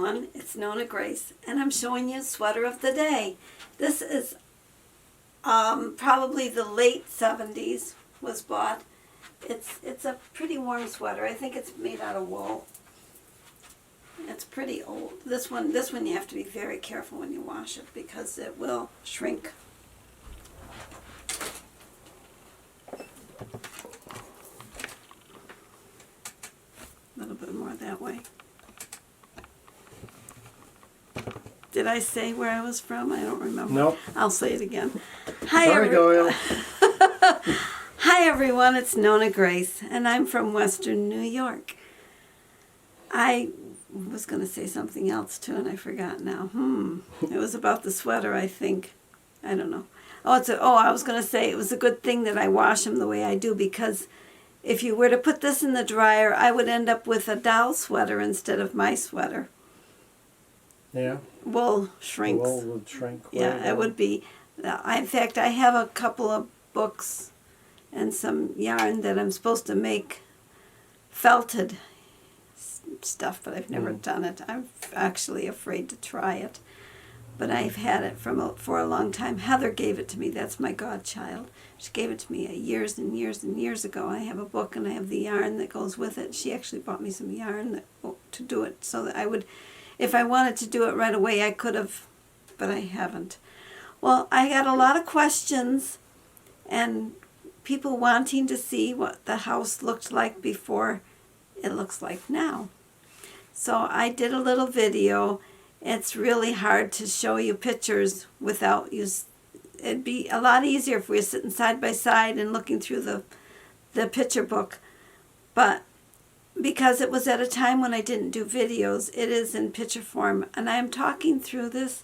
everyone, it's NonnaGrace, and I'm showing you sweater of the day. This is probably the late 70s was bought. It's a pretty warm sweater. I think it's made out of wool. It's pretty old. This one you have to be very careful when you wash it because it will shrink. A little bit more that way. Did I say where I was from? I don't remember. Nope. I'll say it again. Sorry, Doyle. Hi everyone, it's NonnaGrace, and I'm from Western New York. I was going to say something else too, and I forgot now. It was about the sweater, I think. I don't know. I was going to say it was a good thing that I wash them the way I do, because if you were to put this in the dryer, I would end up with a doll sweater instead of my sweater. Yeah. Wool shrinks. Wool would shrink. Yeah, it would be. In fact, I have a couple of books and some yarn that I'm supposed to make felted stuff, but I've never done it. I'm actually afraid to try it. But I've had it for a long time. Heather gave it to me. That's my godchild. She gave it to me years and years and years ago. I have a book and I have the yarn that goes with it. She actually bought me some yarn to do it so that I would, if I wanted to do it right away, I could have, but I haven't. Well, I got a lot of questions and people wanting to see what the house looked like before it looks like now. So I did a little video. It's really hard to show you pictures without you. It'd be a lot easier if we were sitting side by side and looking through the picture book. But because it was at a time when I didn't do videos, it is in picture form. And I am talking through this,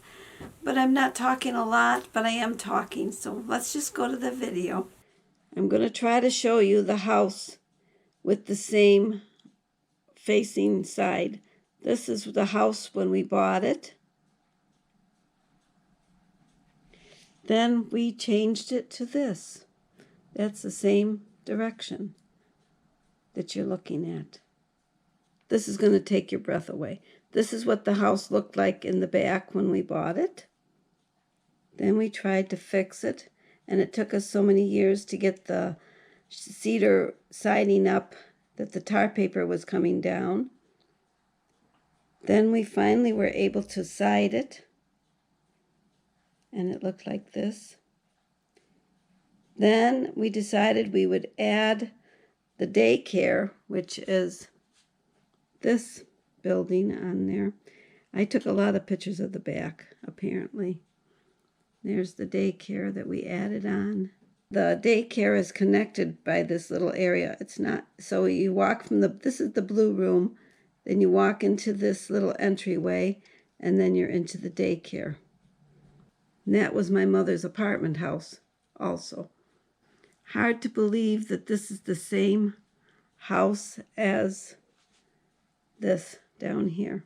but I'm not talking a lot, but I am talking. So let's just go to the video. I'm going to try to show you the house with the same facing side. This is the house when we bought it. Then we changed it to this. That's the same direction that you're looking at. This is going to take your breath away. This is what the house looked like in the back when we bought it. Then we tried to fix it, and it took us so many years to get the cedar siding up that the tar paper was coming down. Then we finally were able to side it, and it looked like this. Then we decided we would add the daycare, which is this building on there. I took a lot of pictures of the back, apparently. There's the daycare that we added on. The daycare is connected by this little area. It's not, so you walk from this is the blue room, then you walk into this little entryway, and then you're into the daycare. And that was my mother's apartment house also. Hard to believe that this is the same house as this down here.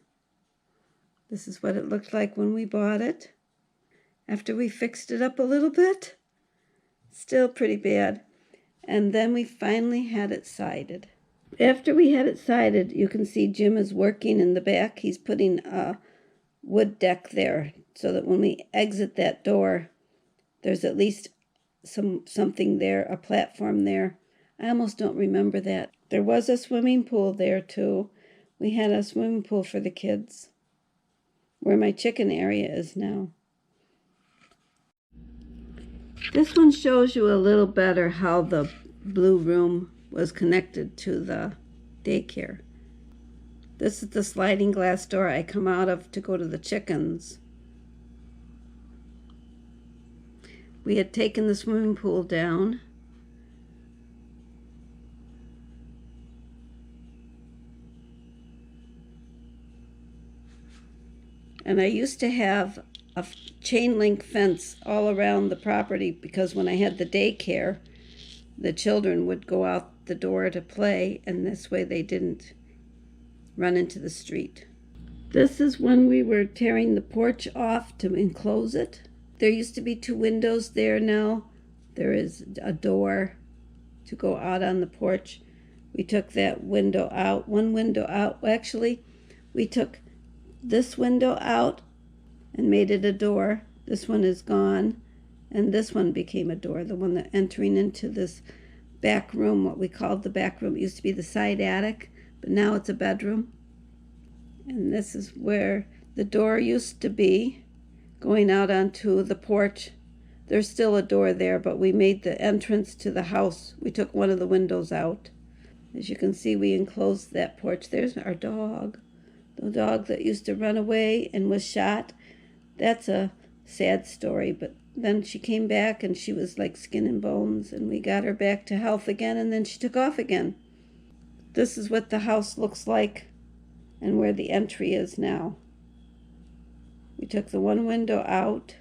This is what it looked like when we bought it. After we fixed it up a little bit, still pretty bad. And then we finally had it sided. After we had it sided, you can see Jim is working in the back. He's putting a wood deck there so that when we exit that door, there's at least something there, a platform there. I almost don't remember that. There was a swimming pool there too. We had a swimming pool for the kids, where my chicken area is now. This one shows you a little better how the blue room was connected to the daycare. This is the sliding glass door I come out of to go to the chickens. We had taken the swimming pool down. And I used to have a chain link fence all around the property because when I had the daycare, the children would go out the door to play, and this way they didn't run into the street. This is when we were tearing the porch off to enclose it. There used to be 2 windows there. Now there is a door to go out on the porch. We took that window out, one window out. Actually, we took this window out and made it a door. This one is gone, and this one became a door, the one that entering into this back room, what we called the back room. It used to be the side attic, but now it's a bedroom. And this is where the door used to be, going out onto the porch. There's still a door there, but we made the entrance to the house. We took one of the windows out. As you can see, we enclosed that porch. There's our dog. The dog that used to run away and was shot. That's a sad story, but then she came back and she was like skin and bones, and we got her back to health again, and then she took off again. This is what the house looks like and where the entry is now. We took the one window out.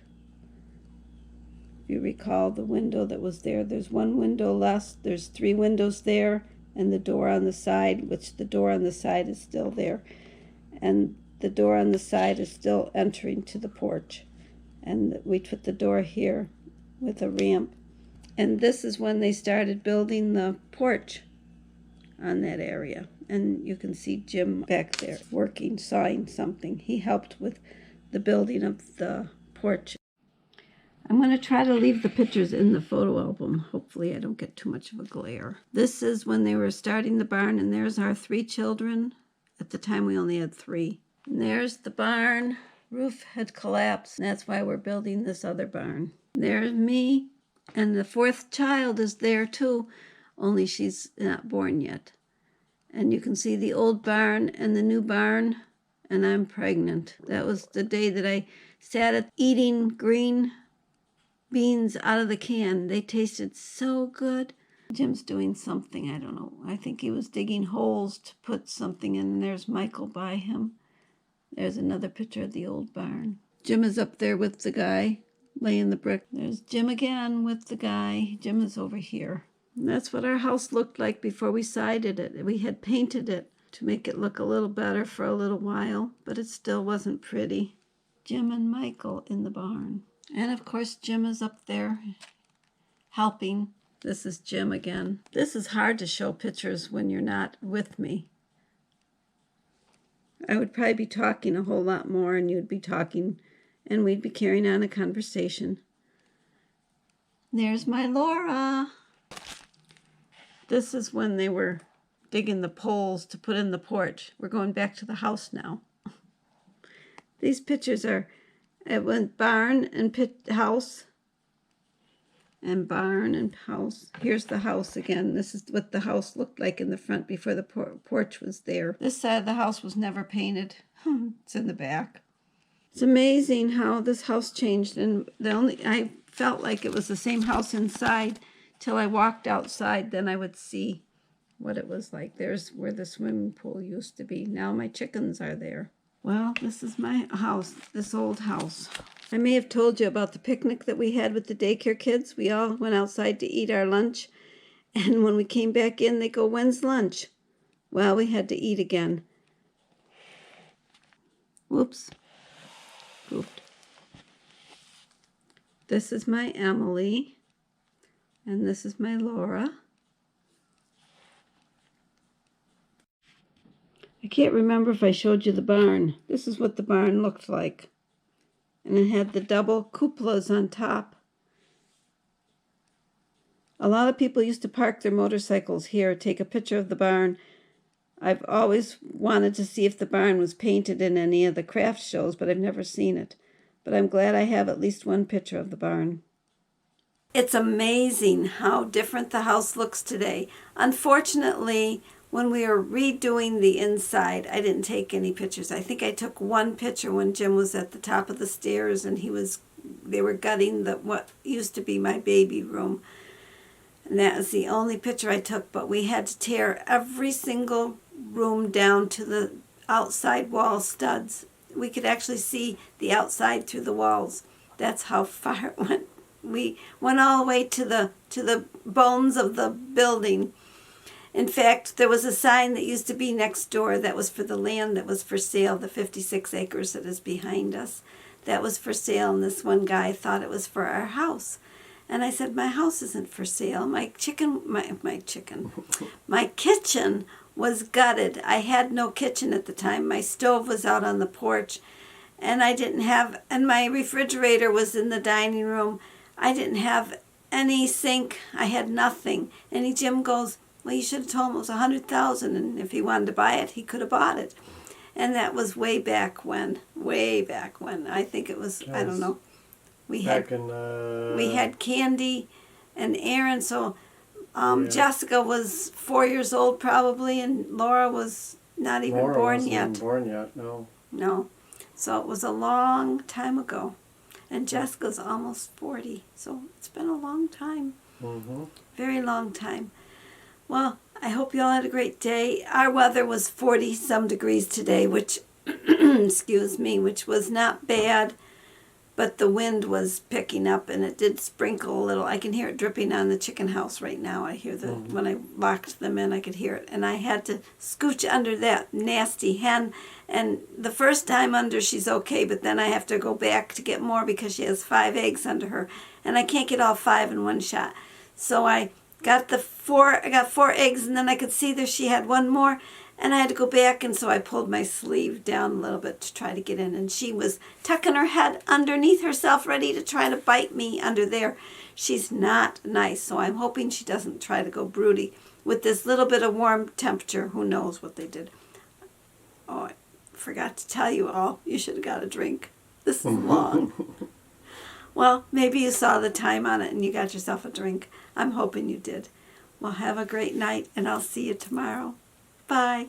If you recall the window that was there, there's one window less. There's 3 windows there, and the door on the side, which the door on the side is still there. And the door on the side is still entering to the porch. And we put the door here with a ramp. And this is when they started building the porch on that area. And you can see Jim back there working, sawing something. He helped with the building of the porch. I'm going to try to leave the pictures in the photo album. Hopefully I don't get too much of a glare. This is when they were starting the barn, and there's our 3 children. At the time we only had 3. And there's the barn. Roof had collapsed, and that's why we're building this other barn. There's me, and the 4th child is there too, only she's not born yet. And you can see the old barn and the new barn, and I'm pregnant. That was the day that I sat eating green beans out of the can. They tasted so good. Jim's doing something, I don't know. I think he was digging holes to put something in, and there's Michael by him. There's another picture of the old barn. Jim is up there with the guy laying the brick. There's Jim again with the guy. Jim is over here. And that's what our house looked like before we sided it. We had painted it to make it look a little better for a little while, but it still wasn't pretty. Jim and Michael in the barn. And of course, Jim is up there helping. This is Jim again. This is hard to show pictures when you're not with me. I would probably be talking a whole lot more, and you'd be talking, and we'd be carrying on a conversation. There's my Laura. This is when they were digging the poles to put in the porch. We're going back to the house now. These pictures are, it went barn and house, and barn and house. Here's the house again. This is what the house looked like in the front before the porch was there. This side of the house was never painted. It's in the back. It's amazing how this house changed, and I felt like it was the same house inside till I walked outside. Then I would see what it was like. There's where the swimming pool used to be. Now my chickens are there. Well, this is my house, this old house. I may have told you about the picnic that we had with the daycare kids. We all went outside to eat our lunch, and when we came back in, they go, "When's lunch?" Well, we had to eat again. Whoops. Goofed. This is my Emily, and this is my Laura. I can't remember if I showed you the barn. This is what the barn looked like. And it had the double cupolas on top. A lot of people used to park their motorcycles here, take a picture of the barn. I've always wanted to see if the barn was painted in any of the craft shows, but I've never seen it. But I'm glad I have at least one picture of the barn. It's amazing how different the house looks today. Unfortunately, when we were redoing the inside, I didn't take any pictures. I think I took one picture when Jim was at the top of the stairs and they were gutting what used to be my baby room. And that was the only picture I took, but we had to tear every single room down to the outside wall studs. We could actually see the outside through the walls. That's how far it went. We went all the way to the bones of the building. In fact, there was a sign that used to be next door that was for the land that was for sale, the 56 acres that is behind us. That was for sale, and this one guy thought it was for our house. And I said, my house isn't for sale. My kitchen was gutted. I had no kitchen at the time. My stove was out on the porch, and and my refrigerator was in the dining room. I didn't have any sink. I had nothing. And Jim goes, well, you should have told him it was $100,000, and if he wanted to buy it, he could have bought it. And that was way back when. I think it was, I don't know. We had Candy and Aaron, so Jessica was 4 years old probably, and Laura was not even born yet. Even born yet, no. No. So it was a long time ago. And Jessica's almost 40, so it's been a long time. Mm-hmm. Very long time. Well, I hope you all had a great day. Our weather was 40-some degrees today, which, excuse me, which was not bad. But the wind was picking up, and it did sprinkle a little. I can hear it dripping on the chicken house right now. I hear when I locked them in, I could hear it. And I had to scooch under that nasty hen. And the first time under, she's okay, but then I have to go back to get more because she has 5 eggs under her. And I can't get all 5 in one shot. So I got 4 eggs, and then I could see that she had 1 more. And I had to go back, and so I pulled my sleeve down a little bit to try to get in. And she was tucking her head underneath herself, ready to try to bite me under there. She's not nice, so I'm hoping she doesn't try to go broody. With this little bit of warm temperature, who knows what they did. Oh, I forgot to tell you all, you should have got a drink. This is long. Well, maybe you saw the time on it and you got yourself a drink. I'm hoping you did. Well, have a great night, and I'll see you tomorrow. Bye.